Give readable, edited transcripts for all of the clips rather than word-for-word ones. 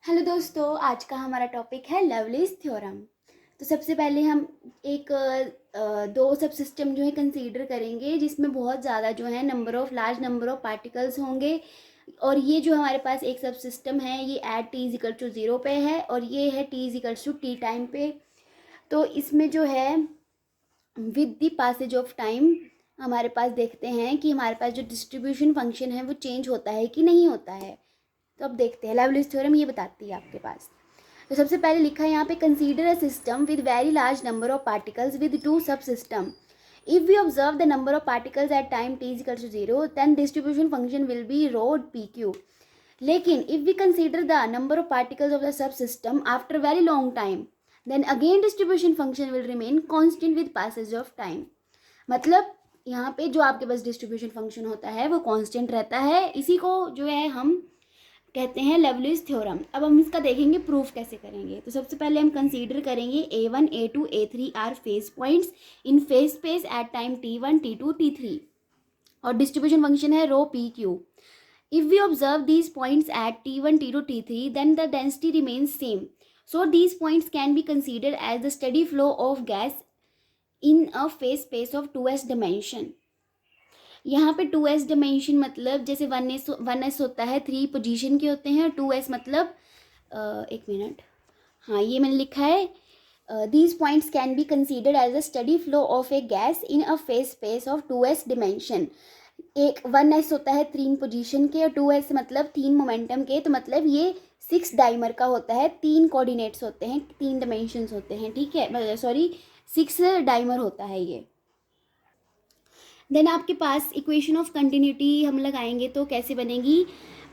Hello दोस्तों, आज का हमारा टॉपिक है लवलीज थ्योरम। तो सबसे पहले हम एक दो सब सिस्टम जो है कंसीडर करेंगे जिसमें बहुत ज़्यादा जो है लार्ज नंबर ऑफ पार्टिकल्स होंगे। और ये जो हमारे पास एक सब सिस्टम है ये at T is equal to zero पे है और ये है T is equal to T time पे। तो इसमें जो है with the passage of time हमारे पास देखते हैं कि हमारे पास जो डिस्ट्रीब्यूशन फंक्शन है वो चेंज होता है कि नहीं होता है। तो अब देखते हैं, लवलीज थ्योरम ये बताती है आपके पास। तो सबसे पहले लिखा है यहाँ पे, consider a system with very large number of particles with two sub system. If we observe the number of particles at time T is equal to zero then distribution function will be rho P Q. लेकिन if we consider the number of particles of the sub system after very long time then again distribution function will remain constant with passage of time. मतलब यहाँ पे जो आपके पास distribution function होता है वो constant रहता है। इसी को जो है हम कहते हैं लवलीज थ्योरम। अब हम इसका देखेंगे प्रूफ कैसे करेंगे। तो सबसे पहले हम कंसीडर करेंगे A1 A2 A3 are phase points in phase space at time T1 T2 T3 और डिस्ट्रीब्यूशन फंक्शन है rho P Q. If we observe these points at T1, T2, T3, then the density remains same. So these points can be considered as the steady flow of gas in a phase space of 2s dimension. यहाँ पे 2s dimension मतलब जैसे 1s होता है 3 position के होते हैं, 2s मतलब एक मिनट, हाँ ये मैंने लिखा है, these points can be considered as a steady flow of a gas in a phase space of 2s dimension. एक 1s होता है 3 पोजीशन के और 2s मतलब 3 मोमेंटम के, तो मतलब ये 6 डाइमर का होता है, 3 कोऑर्डिनेट्स होते हैं, 3 डायमेंशंस होते हैं, ठीक है, सॉरी 6 डाइमर होता है ये। देन आपके पास इक्वेशन ऑफ कंटिन्यूटी हम लगाएंगे तो कैसे बनेगी,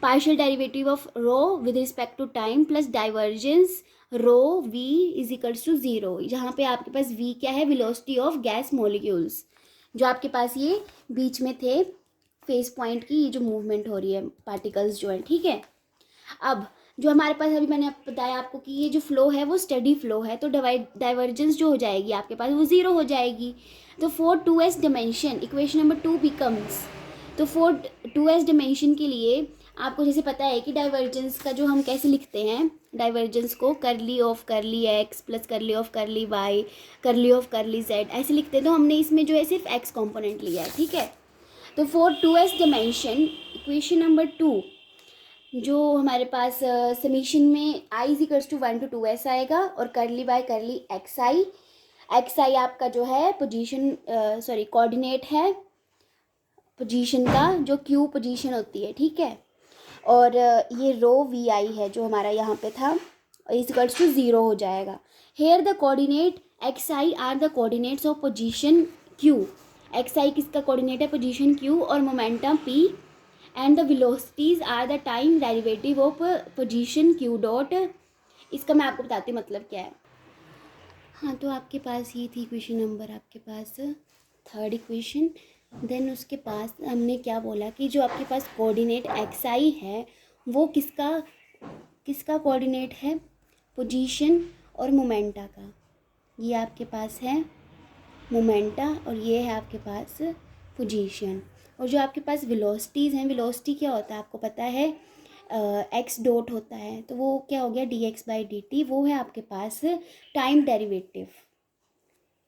partial derivative of rho with respect to time plus divergence rho V is equals to zero. जहाँ पे आपके पास वी क्या है, वेलोसिटी ऑफ गैस मॉलिक्यूल्स, जो आपके पास ये बीच में थे फेस पॉइंट की ये जो मूवमेंट हो रही है पार्टिकल्स जो है, ठीक है। अब जो हमारे पास अभी मैंने बताया आपको कि ये जो फ्लो है वो स्टडी फ्लो है, तो डाइवर्जेंस जो हो जाएगी आपके पास वो ज़ीरो हो जाएगी। तो for 2s dimension equation number 2 becomes, तो फॉर 2s डिमेंशन के लिए आपको जैसे पता है कि डाइवर्जेंस का जो हम कैसे लिखते हैं, डाइवर्जेंस को करली ऑफ करली एक्स प्लस करली ऑफ करली वाई करली ऑफ करली जेड ऐसे लिखते हैं। तो हमने इसमें जो है सिर्फ एक्स कॉम्पोनेंट लिया है, ठीक है। तो for 2s dimension equation number 2 जो हमारे पास समीशन में i is equals to 1 to 2s आएगा और करली बाय करली एक्स आई आपका जो है पोजीशन कोऑर्डिनेट है पोजीशन का, जो क्यू पोजीशन होती है, ठीक है। और ये रो वी आई है जो हमारा यहाँ पे था, इज इक्वल्स टू ज़ीरो हो जाएगा। Here the coordinate x i are the coordinates of position Q. X i किसका कोऑर्डिनेट है, पोजीशन क्यू, और momentum P and the velocities are the time derivative of position Q dot. इसका मैं आपको बताती हूँ मतलब क्या है। हाँ, तो आपके पास ये थी इक्वेशन नंबर आपके पास थर्ड इक्वेशन। देन उसके पास हमने क्या बोला कि जो आपके पास कोऑर्डिनेट एक्स आई है वो किसका किसका कोऑर्डिनेट है, पोजीशन और मोमेंटा का। ये आपके पास है मोमेंटा और ये है आपके पास पोजीशन। और जो आपके पास वेलोसिटीज़ हैं, वेलोसिटी क्या होता है आपको पता है, एक्स डॉट होता है, तो वो क्या हो गया D x by D T, वो है आपके पास टाइम डेरिवेटिव।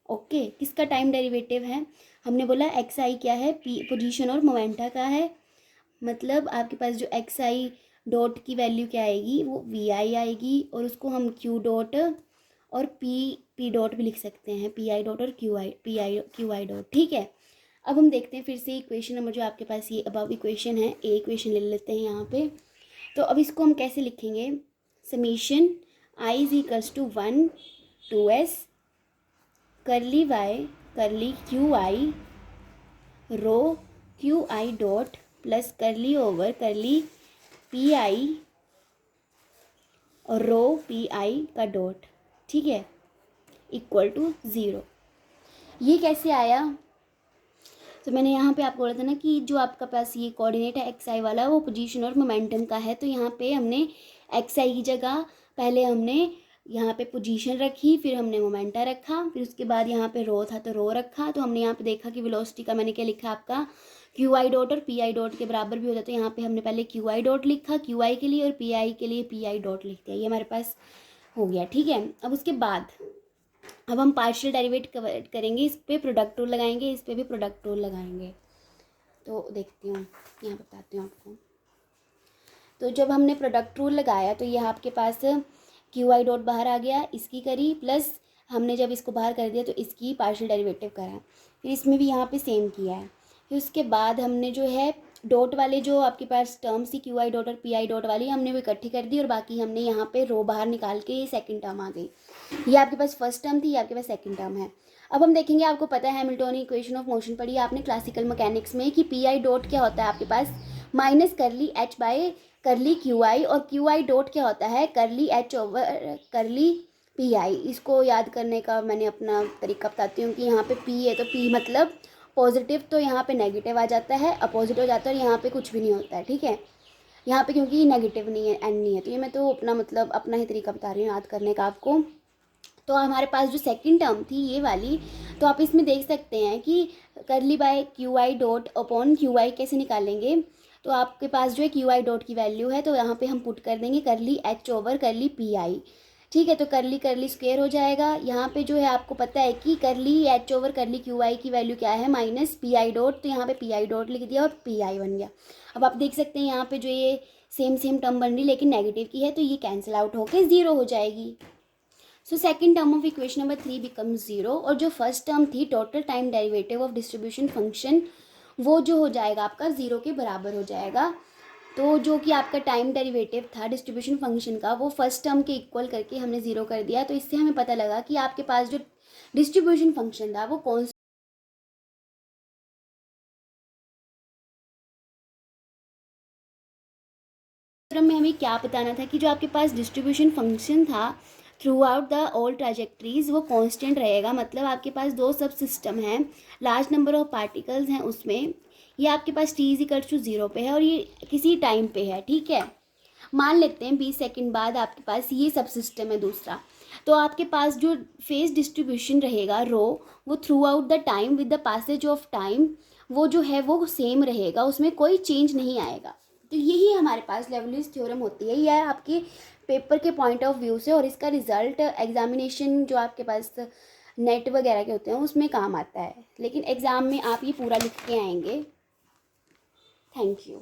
ओके, किसका टाइम डेरिवेटिव है, हमने बोला एक्स आई क्या है, पी पोजीशन और मोमेंटा का है। मतलब आपके पास जो एक्स आई डॉट की वैल्यू क्या आएगी, वो वी आई आएगी, और उसको हम क्यू डॉट और पी डॉट भी लिख सकते हैं, पी आई डॉट और क्यू आई डॉट, ठीक है। अब हम देखते हैं फिर से इक्वेशन नंबर जो आपके पास ये अबव इक्वेशन है, ए इक्वेशन ले लेते हैं यहाँ पे। तो अब इसको हम कैसे लिखेंगे, summation I is equals to 1 2s curly Y curly Q I rho Q I dot plus curly over curly P I और रो पी आई का डॉट, ठीक है, इक्वल टू ज़ीरो। ये कैसे आया, तो मैंने यहाँ पे आपको बोला था ना कि जो आपका पास ये कोऑर्डिनेट है एक्स आई वाला वो पोजीशन और मोमेंटम का है। तो यहाँ पे हमने एक्स आई की जगह पहले हमने यहाँ पे पोजीशन रखी, फिर हमने मोमेंटा रखा, फिर उसके बाद यहाँ पे रो था तो रो रखा। तो हमने यहाँ पे देखा कि वेलोसिटी का मैंने क्या लिखा आपका क्यू आई डॉट और पी आई डॉट के बराबर भी हो जाता है। यहाँ पे हमने पहले क्यू आई डॉट लिखा क्यू आई के लिए और पी आई के लिए पी आई डॉट लिख दिया, ये हमारे पास हो गया। ठीक है, अब उसके बाद अब हम पार्शियल डेरिवेटिव करेंगे, इस पर प्रोडक्ट रूल लगाएंगे, इस पर भी प्रोडक्ट रूल लगाएंगे। तो देखती हूँ, यहाँ बताती हूँ आपको। तो जब हमने प्रोडक्ट रूल लगाया तो यह आपके पास क्यू आई डॉट बाहर आ गया, इसकी करी, प्लस हमने जब इसको बाहर कर दिया तो इसकी पार्शियल डेरिवेटिव करा, फिर इसमें भी यहाँ पे सेम किया है। फिर उसके बाद हमने जो है डॉट वाले जो आपके पास टर्म्स थी क्यू आई डॉट और पी आई डॉट वाली, हमने वो इकट्ठी कर दी और बाकी हमने यहाँ पे रो बाहर निकाल के ये सेकंड टर्म आ गई। ये आपके पास फर्स्ट टर्म थी, ये आपके पास सेकंड टर्म है। अब हम देखेंगे, आपको पता है हैमिल्टनियन इक्वेशन ऑफ मोशन पढ़ी है आपने क्लासिकल मैकेनिक्स में कि पी आई डॉट क्या होता है आपके पास minus curly H by curly Q I, और क्यू आई डॉट क्या होता है curly H over curly P I. इसको याद करने का मैंने अपना तरीका बताती हूँ कि यहाँ पे पी है तो पी मतलब पॉजिटिव, तो यहाँ पे नेगेटिव आ जाता है, अपोजिट हो जाता है और यहाँ पे कुछ भी नहीं होता है। ठीक है, यहाँ पे क्योंकि नेगेटिव नहीं है, एन नहीं है, तो ये मैं तो अपना मतलब अपना ही तरीका बता रही हूँ याद करने का आपको। तो हमारे पास जो सेकंड टर्म थी ये वाली, तो आप इसमें देख सकते हैं कि करली bye Q I dot upon Q I कैसे निकालेंगे। तो आपके पास जो है क्यू आई डॉट की वैल्यू है, तो यहाँ पे हम पुट कर देंगे करली एच ओवर करली पी आई। ठीक है, तो करली करली स्क्वेयर हो जाएगा। यहाँ पे जो है आपको पता है कि करली एच ओवर करली क्यू आई की वैल्यू क्या है माइनस पी आई डॉट, तो यहाँ पे पी आई डॉट लिख दिया और पी आई बन गया। अब आप देख सकते हैं यहाँ पे जो ये सेम टर्म बन रही लेकिन नेगेटिव की है, तो ये कैंसिल आउट होकर ज़ीरो हो जाएगी। So second term of equation number 3 becomes zero, और जो फर्स्ट टर्म थी total time derivative of distribution function, वो जो हो जाएगा आपका ज़ीरो के बराबर हो जाएगा। तो जो कि आपका टाइम डेरिवेटिव था डिस्ट्रीब्यूशन फंक्शन का, वो फर्स्ट टर्म के इक्वल करके हमने ज़ीरो कर दिया। तो इससे हमें पता लगा कि आपके पास जो डिस्ट्रीब्यूशन फंक्शन था वो कौन में हमें क्या बताना था कि जो आपके पास डिस्ट्रीब्यूशन फंक्शन था थ्रू आउट द ऑल ट्राजेक्ट्रीज वो कांस्टेंट रहेगा। मतलब आपके पास दो सब सिस्टम हैं, लार्ज नंबर ऑफ पार्टिकल्स हैं उसमें, ये आपके पास टी इज इक्वल टू 0 पे है और ये किसी टाइम पे है। ठीक है, मान लेते हैं 20 सेकंड बाद आपके पास ये सब सिस्टम है दूसरा, तो आपके पास जो फेज डिस्ट्रीब्यूशन रहेगा रो, वो throughout the time with the passage of time वो जो है वो सेम रहेगा, उसमें कोई चेंज नहीं आएगा। तो यही हमारे पास लेवलिस थ्योरम होती है, यह आपके पेपर के पॉइंट ऑफ व्यू से, और इसका रिजल्ट एग्जामिनेशन जो आपके पास नेट वगैरह के होते हैं उसमें काम आता है, लेकिन एग्ज़ाम में आप ये पूरा लिख के आएंगे। Thank you.